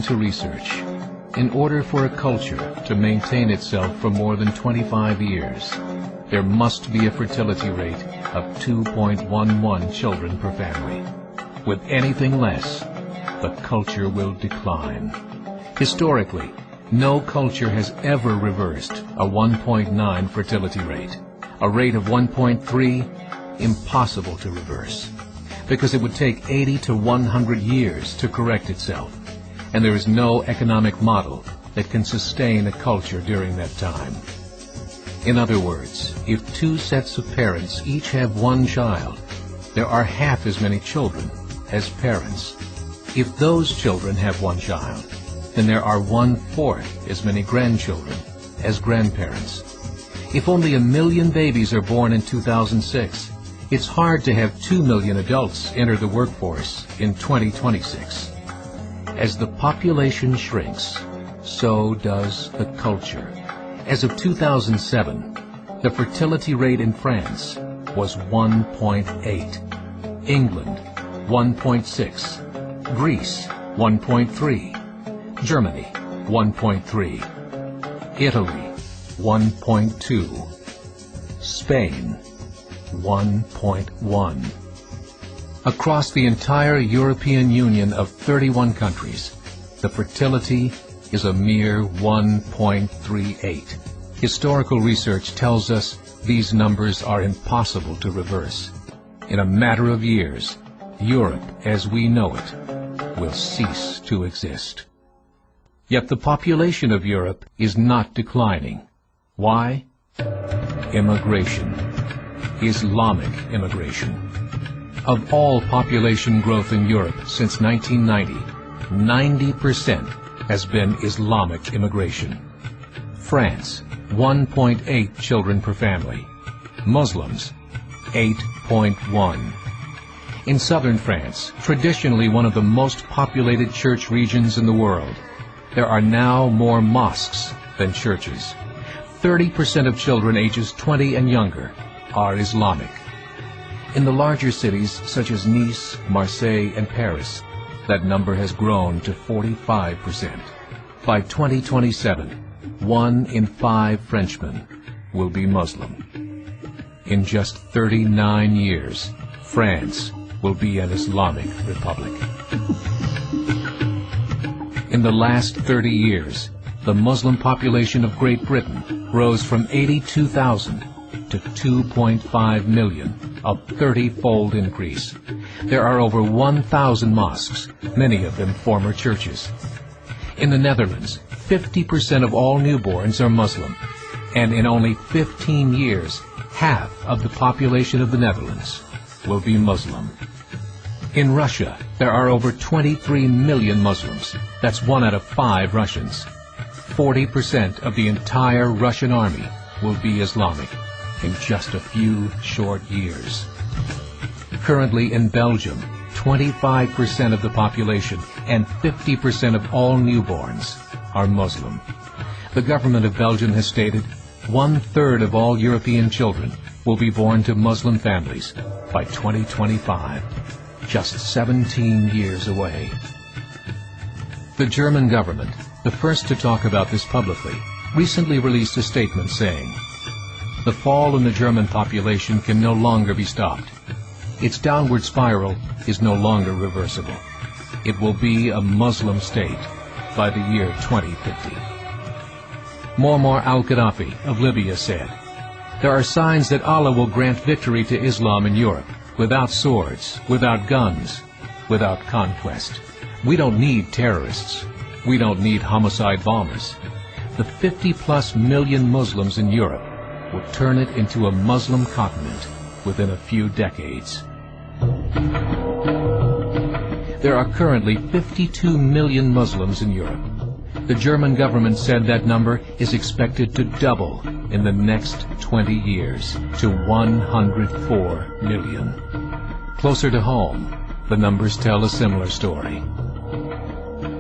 to research. In order for a culture to maintain itself for more than 25 years, there must be a fertility rate of 2.11 children per family. With anything less, the culture will decline. Historically, no culture has ever reversed a 1.9 fertility rate. A rate of 1.3, impossible to reverse, because it would take 80 to 100 years to correct itself, and there is no economic model that can sustain a culture during that time. In other words, if two sets of parents each have one child, there are half as many children as parents. If those children have one child, then there are 1/4 as many grandchildren as grandparents. If only 1 million babies are born in 2006, it's hard to have 2 million adults enter the workforce in 2026. As the population shrinks, so does the culture. As of 2007, the fertility rate in France was 1.8, England 1.6, Greece 1.3, Germany 1.3, Italy 1.2, Spain 1.1. Across the entire European Union of 31 countries, the fertility is a mere 1.38. Historical research tells us these numbers are impossible to reverse. In a matter of years, Europe as we know it will cease to exist. Yet the population of Europe is not declining. Why? Immigration. Islamic immigration. Of all population growth in Europe since 1990, 90% has been Islamic immigration. France, 1.8 children per family. Muslims, 8.1. In southern France, traditionally one of the most populated church regions in the world, there are now more mosques than churches. 30% of children ages 20 and younger are Islamic. In the larger cities such as Nice, Marseille, and Paris, that number has grown to 45%. By 2027, 1 in 5 Frenchmen will be Muslim. In just 39 years, France will be an Islamic republic. In the last 30 years, the Muslim population of Great Britain rose from 82,000 to 2.5 million, a 30-fold increase. There are over 1,000 mosques, many of them former churches. In the Netherlands, 50% of all newborns are Muslim, and in only 15 years, half of the population of the Netherlands will be Muslim. In Russia, there are over 23 million Muslims. That's 1 out of 5 Russians. 40% of the entire Russian army will be Islamic in just a few short years. Currently in Belgium, 25% of the population and 50% of all newborns are Muslim. The government of Belgium has stated 1/3 of all European children will be born to Muslim families by 2025, just 17 years away. The German government, the first to talk about this publicly, recently released a statement saying, "The fall in the German population can no longer be stopped. Its downward spiral is no longer reversible. It will be a Muslim state by the year 2050. Muammar al-Gaddafi of Libya said, "There are signs that Allah will grant victory to Islam in Europe, without swords, without guns, without conquest. We don't need terrorists. We don't need homicide bombers. The 50+ million Muslims in Europe will turn it into a Muslim continent within a few decades." There are currently 52 million Muslims in Europe. The German government said that number is expected to double in the next 20 years to 104 million. Closer to home, the numbers tell a similar story.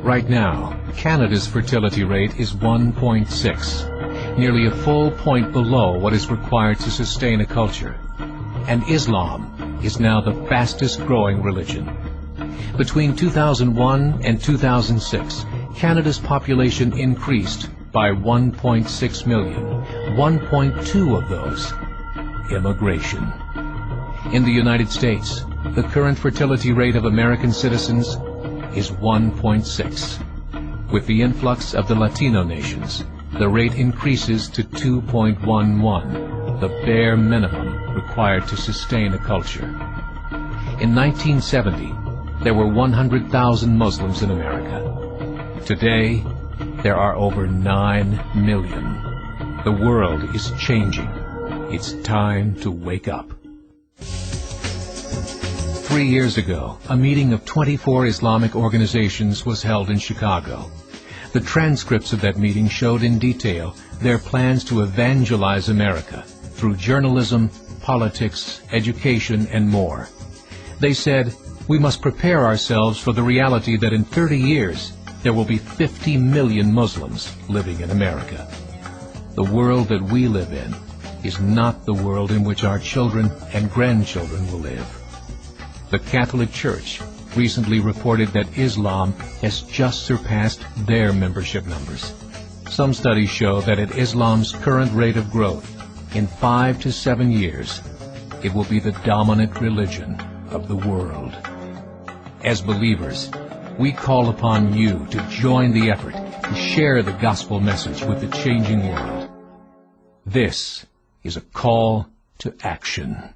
Right now, Canada's fertility rate is 1.6, nearly a full point below what is required to sustain a culture. And Islam is now the fastest growing religion. Between 2001 and 2006, Canada's population increased by 1.6 million, 1.2 of those immigration. In the United States, the current fertility rate of American citizens is 1.6. With the influx of the Latino nations, the rate increases to 2.11, the bare minimum required to sustain a culture. In 1970, there were 100,000 Muslims in America. Today, there are over 9 million. The world is changing. It's time to wake up. 3 years ago, a meeting of 24 Islamic organizations was held in Chicago. The transcripts of that meeting showed in detail their plans to evangelize America through journalism, politics, education, and more. They said, we must prepare ourselves for the reality that in 30 years, there will be 50 million Muslims living in America. The world that we live in is not the world in which our children and grandchildren will live. The Catholic Church recently reported that Islam has just surpassed their membership numbers. Some studies show that at Islam's current rate of growth, in 5 to 7 years, it will be the dominant religion of the world. As believers, we call upon you to join the effort to share the gospel message with the changing world. This is a call to action.